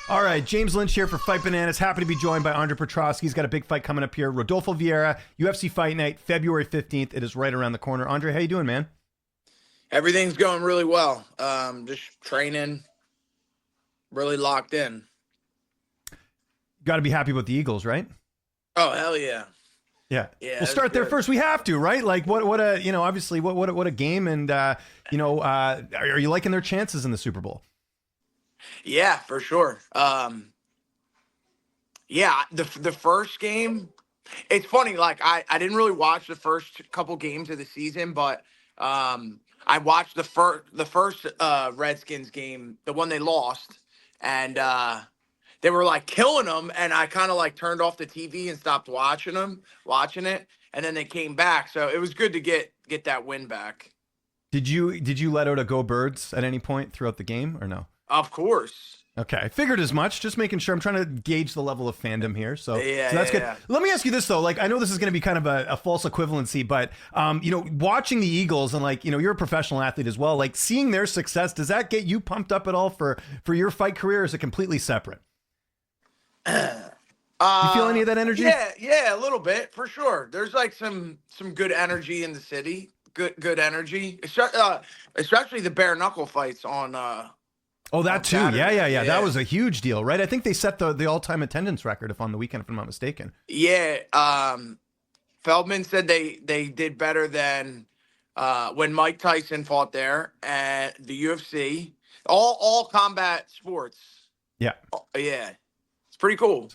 All right, James Lynch here for Fight Bananas. Happy to be joined by Andre Petroski. He's got a big fight coming up here. Rodolfo Vieira, UFC Fight Night, February 15th. It is right around the corner. Andre, how you doing, man? Everything's going really well. Just training, really locked in. Got to be happy with the Eagles, right? Oh, hell yeah. Yeah. Yeah, We'll start there good. first. We have to, right? Like, what a, obviously, what a game. And, are you liking their chances in the Super Bowl? Yeah, for sure. Yeah, the first game, it's funny, like I didn't really watch the first couple games of the season, but I watched the first Redskins game, the one they lost, and they were like killing them, and I kind of like turned off the TV and stopped watching it, and then they came back, so it was good to get that win back. Did you let out a go birds at any point throughout the game or no? Of course. Okay, I figured as much. Just making sure. I'm trying to gauge the level of fandom here. So that's good. Yeah. Let me ask you this though. Like, I know this is going to be kind of a false equivalency, but watching the Eagles and like, you're a professional athlete as well. Like, seeing their success, does that get you pumped up at all for your fight career? Or is it completely separate? You feel any of that energy? Yeah, a little bit for sure. There's like some good energy in the city. Good energy, especially the bare knuckle fights on. Oh, that too. Saturday. Yeah. That was a huge deal, right? I think they set the all-time attendance record if on the weekend, if I'm not mistaken. Yeah. Feldman said they did better than when Mike Tyson fought there at the UFC. All combat sports. Yeah. Oh, yeah, it's pretty cool.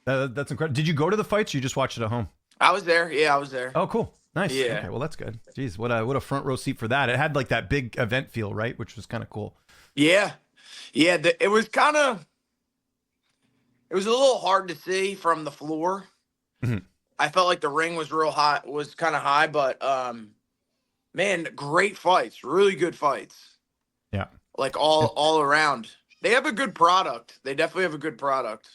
That's incredible. Did you go to the fights or you just watched it at home? I was there. Yeah, I was there. Oh, cool. Nice. Yeah. Okay, well, that's good. Jeez, what a front row seat for that. It had like that big event feel, right? Which was kind of cool. Yeah. It was it was a little hard to see from the floor. Mm-hmm. I felt like the ring was real high, was kind of high, but man, great fights, really good fights. Yeah. Like all around. They have a good product. They definitely have a good product.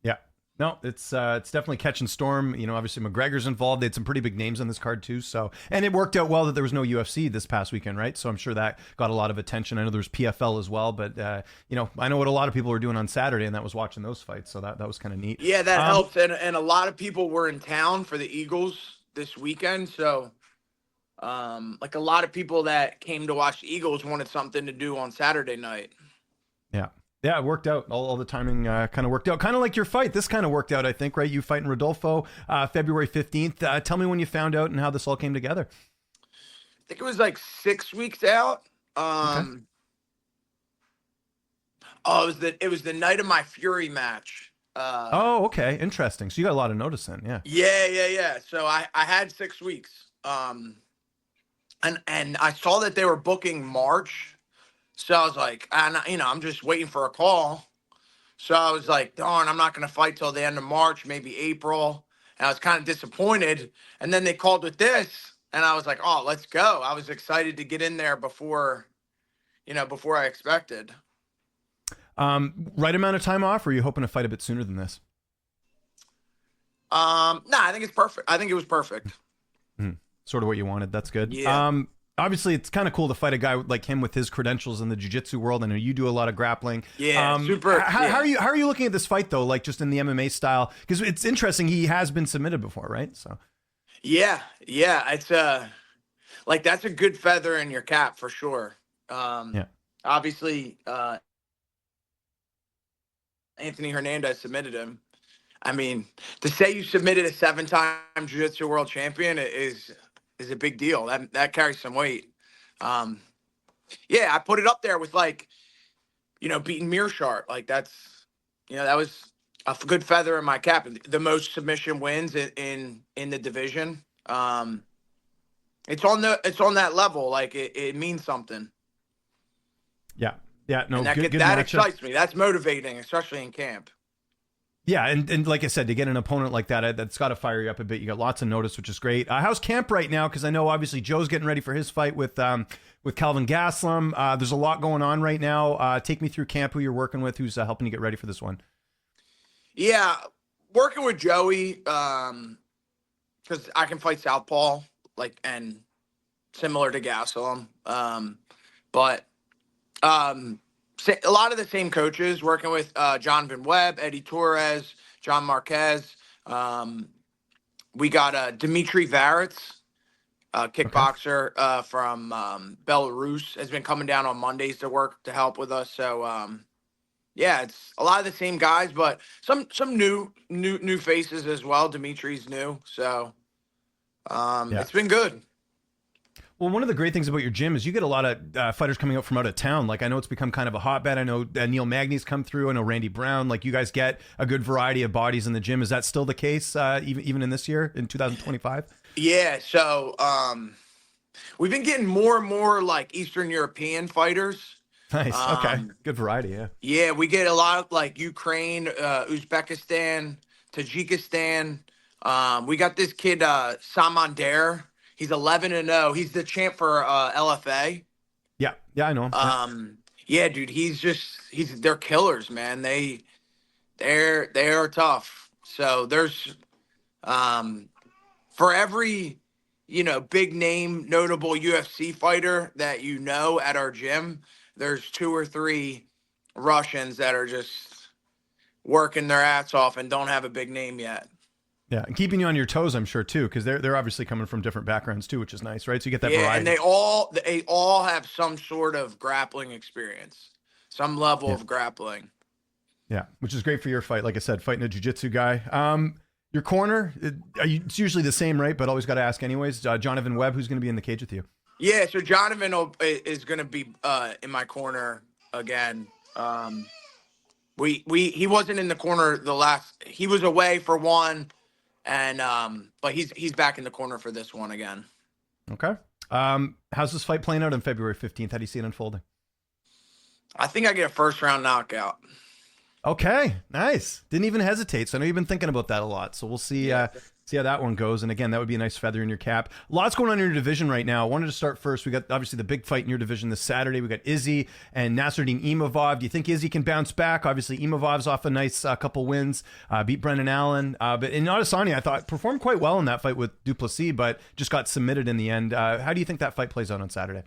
Yeah. No, it's definitely catching storm. Obviously McGregor's involved. They had some pretty big names on this card too. So, and it worked out well that there was no UFC this past weekend, right? So I'm sure that got a lot of attention. I know there was PFL as well, but I know what a lot of people were doing on Saturday, and that was watching those fights. So that was kind of neat. Yeah, that helps. And a lot of people were in town for the Eagles this weekend. So, like a lot of people that came to watch the Eagles wanted something to do on Saturday night. Yeah. Yeah, it worked out. All the timing kind of worked out. Kind of like your fight. This kind of worked out, I think, right? You fighting Rodolfo February 15th. Tell me when you found out and how this all came together. I think it was like 6 weeks out. Okay. Oh, it was the night of my Fury match. Oh, okay. Interesting. So you got a lot of notice then, yeah. Yeah. So I had 6 weeks. And I saw that they were booking March. So I was like, I'm just waiting for a call. So I was like, darn, I'm not going to fight till the end of March, maybe April. And I was kind of disappointed. And then they called with this, and I was like, oh, let's go. I was excited to get in there before I expected. Right amount of time off, or are you hoping to fight a bit sooner than this? I think it's perfect. I think it was perfect. Sort of what you wanted. That's good. Yeah. Obviously, it's kind of cool to fight a guy like him with his credentials in the jiu-jitsu world. I know you do a lot of grappling. Yeah, super. How are you looking at this fight though? Like, just in the MMA style, because it's interesting. He has been submitted before, right? So. Yeah. It's like that's a good feather in your cap for sure. Yeah. Obviously, Anthony Hernandez submitted him. I mean, to say you submitted a 7-time jiu-jitsu world champion is a big deal. That carries some weight. I put it up there with like, beating Mearshart. Like that was a good feather in my cap. The most submission wins in the division. It's on that level. Like it means something. Yeah. No, and good that matchup. excites me. That's motivating, especially in camp. Yeah, and like I said, to get an opponent like that, that's got to fire you up a bit. You got lots of notice, which is great. How's camp right now? Because I know obviously Joe's getting ready for his fight with Calvin Gaslam. There's a lot going on right now. Take me through camp. Who you're working with? Who's helping you get ready for this one? Yeah, working with Joey because I can fight southpaw similar to Gaslam. A lot of the same coaches working with Jonathan Webb, Eddie Torres, John Marquez. We got Dmitry Varetz, Okay. kickboxer from Belarus, has been coming down on Mondays to work to help with us. So yeah, it's a lot of the same guys, but some new faces as well. Dimitri's new, so Yeah. it's been good. Well, one of the great things about your gym is you get a lot of fighters coming out from out of town. Like I know it's become kind of a hotbed. I know Neil Magny's come through. I know Randy Brown. Like you guys get a good variety of bodies in the gym. Is that still the case even in this year in 2025? Yeah, so we've been getting more and more like Eastern European fighters. Nice. Okay. Um, Good variety. Yeah. yeah, we get a lot of like Ukraine, Uzbekistan, Tajikistan. We got this kid Samander. He's 11-0. He's the champ for LFA. Yeah. Yeah. I know him. Yeah. Yeah, dude, they're killers, man. They are tough. So there's for every big name notable UFC fighter that at our gym, there's two or three Russians that are just working their ass off and don't have a big name yet. Yeah, and keeping you on your toes, I'm sure too, because they're obviously coming from different backgrounds too, which is nice, right? So you get that variety. And they all have some sort of grappling experience, some level of grappling. Yeah, which is great for your fight. Like I said, fighting a jiu-jitsu guy. Your corner, it's usually the same, right? But always got to ask anyways. Jonathan Webb, who's going to be in the cage with you? Yeah, so Jonathan is going to be in my corner again. He wasn't in the corner he was away for one, and but he's back in the corner for this one again. Okay. How's this fight playing out on February 15th? How do you see it unfolding? I think I get a first round knockout. Okay, nice. Didn't even hesitate. So I know you've been thinking about that a lot. So we'll see see how that one goes. And again, that would be a nice feather in your cap. Lots going on in your division right now. I wanted to start first. We got obviously the big fight in your division this Saturday. We got Izzy and Nasruddin Imavov. Do you think Izzy can bounce back? Obviously, Imavov's off a nice couple wins, beat Brendan Allen. But in Adesanya, I thought performed quite well in that fight with Duplessis, but just got submitted in the end. How do you think that fight plays out on Saturday?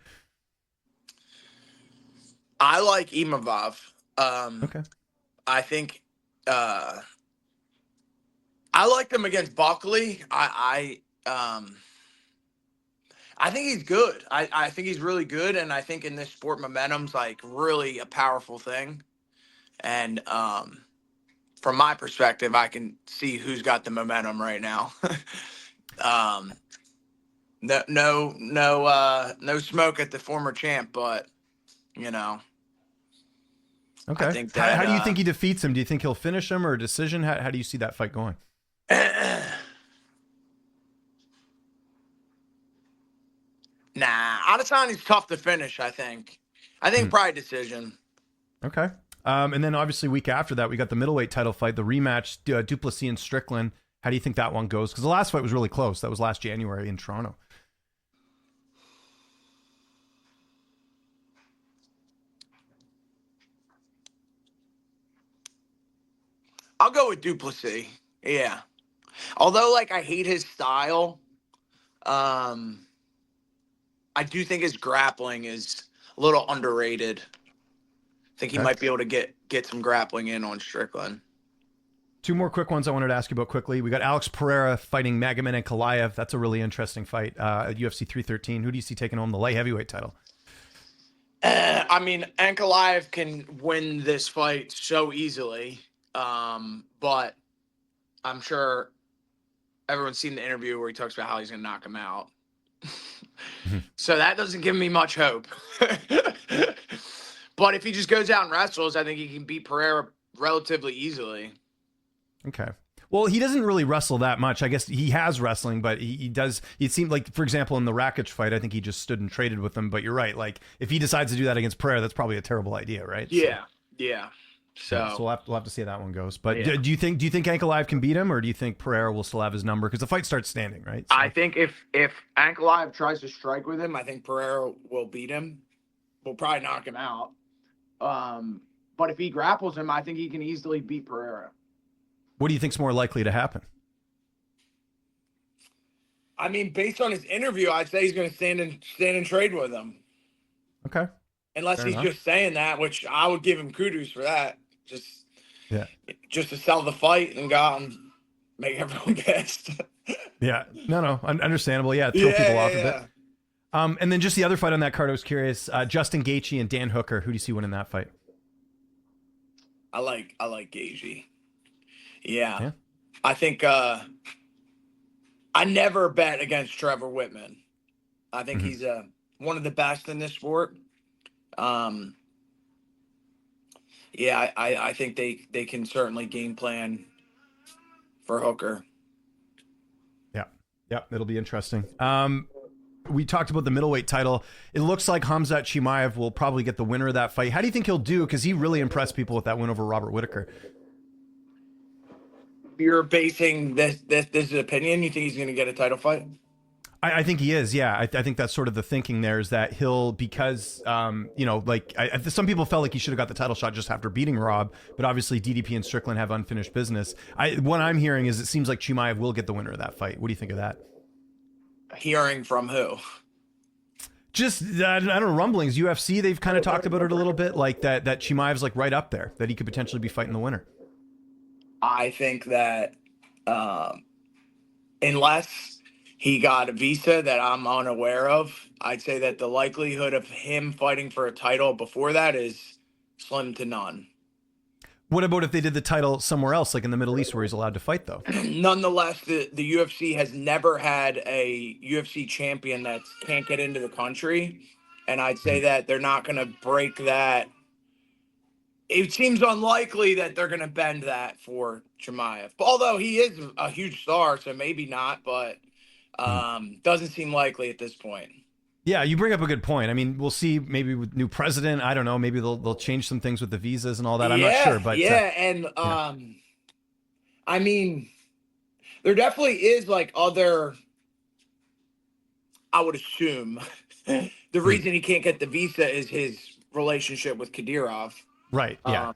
I like Imavov. Okay. I think I liked him against Buckley. I think he's good. I think he's really good, and I think in this sport, momentum's like really a powerful thing. And from my perspective, I can see who's got the momentum right now. No smoke at the former champ, but Okay. I think that, how do you think he defeats him? Do you think he'll finish him or a decision? How do you see that fight going? Nah, Adesanya's tough to finish, I think. Probably decision. Okay. And then obviously week after that, we got the middleweight title fight, the rematch, Duplessis and Strickland. How do you think that one goes? Because the last fight was really close. That was last January in Toronto. I'll go with Duplessis. Yeah. Although, like, I hate his style, I do think his grappling is a little underrated. I think he might be able to get some grappling in on Strickland. Two more quick ones I wanted to ask you about quickly. We got Alex Pereira fighting Magomed Ankalaev. That's a really interesting fight at UFC 313. Who do you see taking home the light heavyweight title? Ankalaev can win this fight so easily, but I'm sure everyone's seen the interview where he talks about how he's going to knock him out. So that doesn't give me much hope. But if he just goes out and wrestles, I think he can beat Pereira relatively easily. Okay. Well, he doesn't really wrestle that much. I guess he has wrestling, but he does. It seemed like, for example, in the Rakic fight, I think he just stood and traded with him. But you're right. Like, if he decides to do that against Pereira, that's probably a terrible idea, right? Yeah. Yeah. So we'll have to see how that one goes. But yeah. do you think Ankalaev can beat him, or do you think Pereira will still have his number? Because the fight starts standing, right? So. I think if Ankalaev tries to strike with him, I think Pereira will beat him. We'll probably knock him out. But if he grapples him, I think he can easily beat Pereira. What do you think's more likely to happen? Based on his interview, I'd say he's going to stand and trade with him. Okay. unless Fair he's enough. just saying that, which I would give him kudos for that. Yeah. Just to sell the fight and go out and make everyone pissed. Yeah. No, understandable. Yeah. Throw Yeah, people yeah, off a bit. yeah. And then just the other fight on that card, I was curious. Justin Gaethje and Dan Hooker. Who do you see winning that fight? I like Gaethje. Yeah. Yeah. I think I never bet against Trevor Whitman. I think Mm-hmm. he's one of the best in this sport. Um, yeah, I think they can certainly game plan for Hooker. Yeah. Yeah. It'll be interesting. We talked about the middleweight title. It looks like Khamzat Chimaev will probably get the winner of that fight. How do you think he'll do? Because he really impressed people with that win over Robert Whitaker. You're basing this opinion. You think he's going to get a title fight? I think he is. Yeah, I think that's sort of the thinking there is that he'll, because, some people felt like he should have got the title shot just after beating Rob, but obviously DDP and Strickland have unfinished business. What I'm hearing is it seems like Chimaev will get the winner of that fight. What do you think of that? Hearing from who? Just, I don't know, rumblings. UFC, they've kind of talked about it a little bit, like that Chimaev's like right up there, that he could potentially be fighting the winner. I think that unless he got a visa that I'm unaware of, I'd say that the likelihood of him fighting for a title before that is slim to none. What about if they did the title somewhere else, like in the Middle East, where he's allowed to fight, though? Nonetheless, the UFC has never had a UFC champion that can't get into the country. And I'd say that they're not going to break that. It seems unlikely that they're going to bend that for Chimaev. Although he is a huge star, so maybe not, but doesn't seem likely at this point. Yeah, you bring up a good point. I mean, we'll see maybe with new president. I don't know. Maybe they'll change some things with the visas and all that. I'm not sure. But and I mean, there definitely is like other, I would assume, the reason he can't get the visa is his relationship with Kadyrov. Right. Yeah.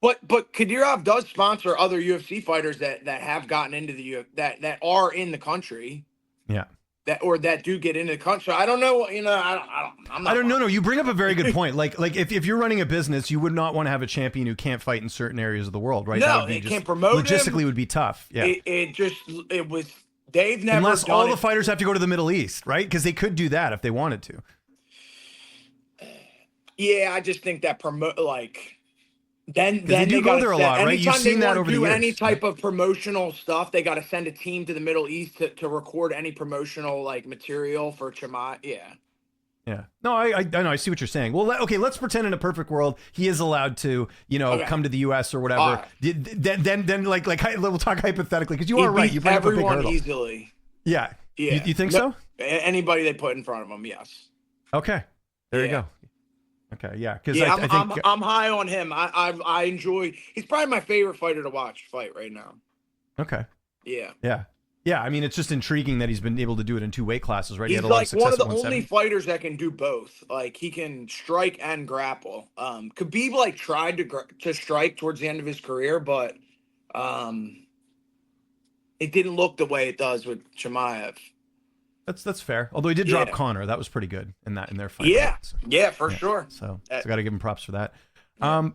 But Kadyrov does sponsor other UFC fighters that have gotten into the that are in the country. Yeah. That do get into the country. I don't know. You know, I'm not. I don't know. No, you bring up a very good point. Like if you're running a business, you would not want to have a champion who can't fight in certain areas of the world, right? No, that would be they can't promote logistically him. Would be tough. Yeah. It was. They've never unless done all it. the fighters have to go to the Middle East, right? Because they could do that if they wanted to. Yeah, I just think that then they do go there a lot, right? You've seen that over the years. Any type of promotional stuff, they got to send a team to the Middle East to record any promotional material for Chimaev. Yeah. Yeah. No, I know. I see what you're saying. Well, okay, let's pretend in a perfect world he is allowed to, come to the U.S. or whatever. Then we'll talk hypothetically because you are right. You bring up a big hurdle. Easily. Yeah. Yeah. You think so? Anybody they put in front of him, yes. Okay. There you go. Okay. Yeah. Because I think I'm high on him. I enjoy. He's probably my favorite fighter to watch fight right now. Okay. Yeah. Yeah. Yeah, I mean, it's just intriguing that he's been able to do it in two weight classes, right? He's he had a lot of success one of the at only 170. fighters that can do both. Like he can strike and grapple. Khabib tried to strike towards the end of his career, but it didn't look the way it does with Chimaev. That's fair. Although he did drop Connor, that was pretty good in their fight. Yeah, right? So, for sure. So I got to give him props for that.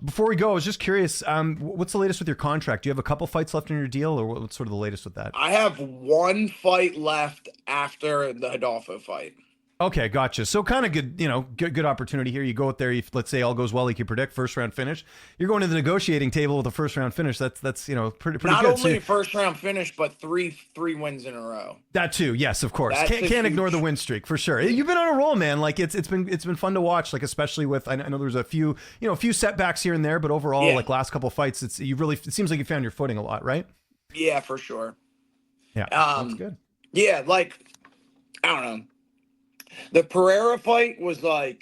Before we go, I was just curious, what's the latest with your contract? Do you have a couple fights left in your deal, or what's sort of the latest with that? I have one fight left after the Hidalgo fight. Okay, gotcha. So kind of good, good opportunity here. You go out there, if let's say all goes well, like you predict, first round finish. You're going to the negotiating table with a first round finish. That's pretty good. Not only first round finish, but three wins in a row. That too, yes, of course. Can't ignore the win streak for sure. You've been on a roll, man. Like it's been fun to watch. Like especially with I know there's a few setbacks here and there, but overall, like last couple fights, it seems like you found your footing a lot, right? Yeah, for sure. Yeah, that's good. Yeah, I don't know. The Pereira fight was it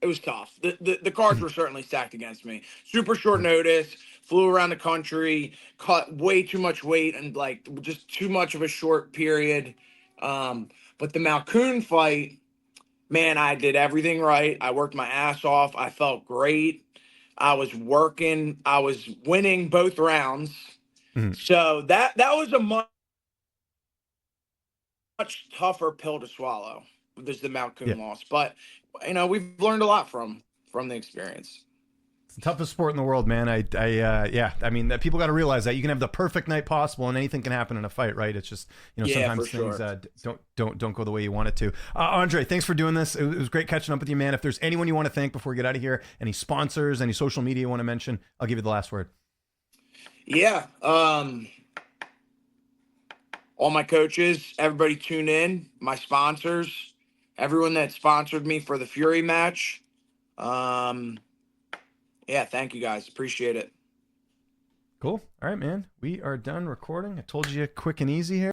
was tough. The cards were certainly stacked against me. Super short notice, flew around the country, cut way too much weight and just too much of a short period. But the Malkoun fight, man, I did everything right. I worked my ass off. I felt great. I was working. I was winning both rounds. Mm-hmm. So that was a much tougher pill to swallow. there's the Yeah. Malkoon loss. But we've learned a lot from the experience. It's the toughest sport in the world, man. Yeah. I mean, people got to realize that you can have the perfect night possible, and anything can happen in a fight, right? It's just, Yeah, sometimes for things sure. don't go the way you want it to. Andre, thanks for doing this. It was great catching up with you, man. If there's anyone you want to thank before we get out of here, any sponsors, any social media you want to mention, I'll give you the last word. Yeah. All my coaches, everybody tune in, my sponsors, everyone that sponsored me for the Fury match. Yeah, thank you guys. Appreciate it. Cool. All right, man. We are done recording. I told you quick and easy here.